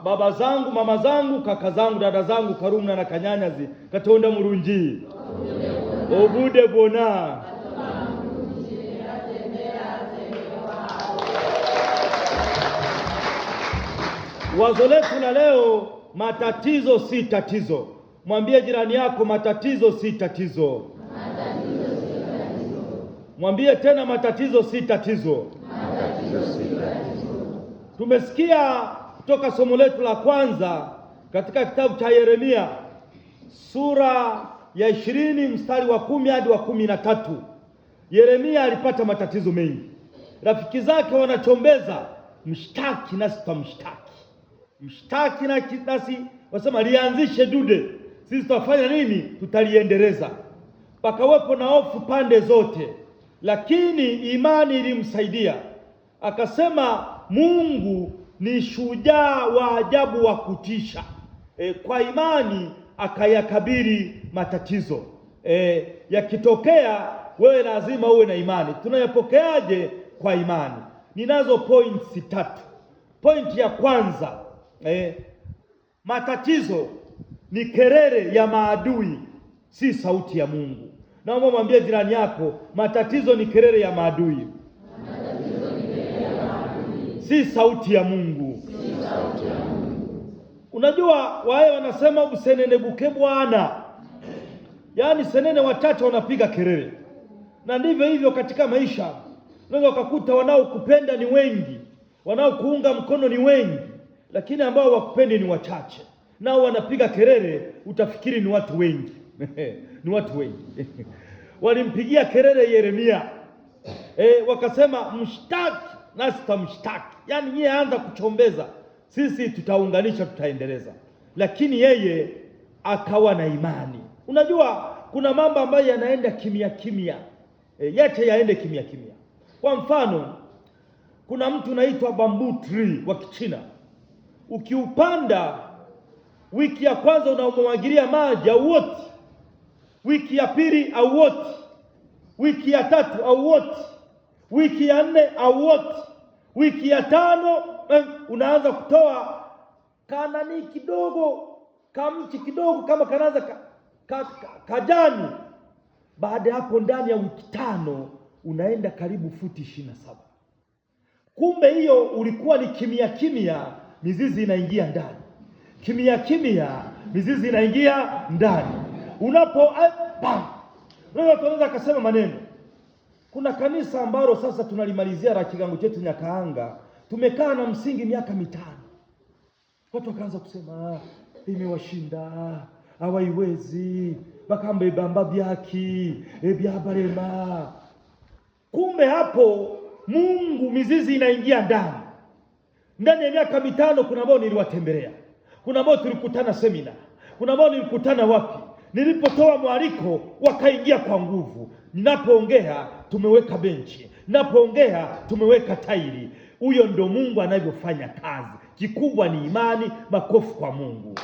baba zangu, mama zangu, kaka zangu, dada zangu, karumna na kanyanyazi katonda mulungi obude bona. Wazo letu la leo, matatizo si tatizo. Mwambie jirani yako, matatizo si tatizo. Mwambie tena, matatizo si tatizo. Tumesikia kutoka somo letu la kwanza katika kitabu cha Yeremia sura ya 20 mstari wa 10 hadi wa 13. Yeremia alipata matatizo mengi. Rafiki zake wanachombeza, mshtaki nasi tutamshtaki. Mshtaki nasi wasema lianzishe dude, sisi tutafanya nini? Tutaliendeleza. Pakawepo na hofu pande zote, lakini imani ilimsaidia. Akasema Mungu ni shujaa wa ajabu wa kutisha. Kwa imani akayakabili matatizo. Yakitokea wewe lazima uwe na imani. Tunayapokeaje? Kwa imani. Ninazo points 3. Point ya kwanza, matatizo ni kelele ya maadui, si sauti ya Mungu. Naomba mwambie jirani yako, matatizo ni kelele ya maadui, si sauti ya Mungu. Unajua wae wanasema usenene buke bwana, yaani senene wachache wanapiga kelele. Na ndivyo hivyo katika maisha. Unaweza ukakuta wanaokupenda ni wengi, wanaokuunga mkono ni wengi, lakini ambao wakupendi ni wachache. Nao wanapiga kelele, utafikiri ni watu wengi. Ni watu wengi. Walimpigia kelele Yeremia. Wakasema mshtaki nasi tutamshtaki. Yaani yeye anza kuchombeza, sisi tutaunganisha, tutaendeleza. Lakini yeye akawa na imani. Unajua kuna mambo ambayo yanaenda kimya kimya. Yache yaende kimya kimya. Kwa mfano, kuna mtu unaitwa bamboo tree wa Kichina. Ukiupanda wiki ya kwanza unaumwagilia maji auoti, wiki ya pili auoti, wiki ya tatu auoti, wiki ya 4 auoti, wiki ya 5 unaanza kutoa kanani kidogo, kamchi kidogo kama kanaanza kajani. Baada hapo ndani ya wiki 5 unaenda karibu futi 27. Kumbe hiyo ulikuwa ni kimya kimya, mizizi inaingia ndani. Kimya kimya, mizizi inaingia ndani. Unaweza kusema maneno. Kuna kanisa ambalo sasa tunalimalizia la kigango chetu Nyakaanga, tumekaa na msingi miaka 5. Watu wakaanza kusema imewashinda, hawaiwezi, bakambe bamba byaki, byabarema. Kumbe hapo Mungu mizizi inaingia ndani. Ndani ya miaka 5 kuna ambao niliwatembelea. Kuna ambao tulikutana semina. Kuna ambao nilikutana wapi? Nilipotoa mwaliko wakaingia kwa nguvu. Ninapoongea tumeweka benchi. Ninapoongea tumeweka tairi. Huyo ndo Mungu anavyofanya kazi. Kikubwa ni imani. Makofi kwa Mungu.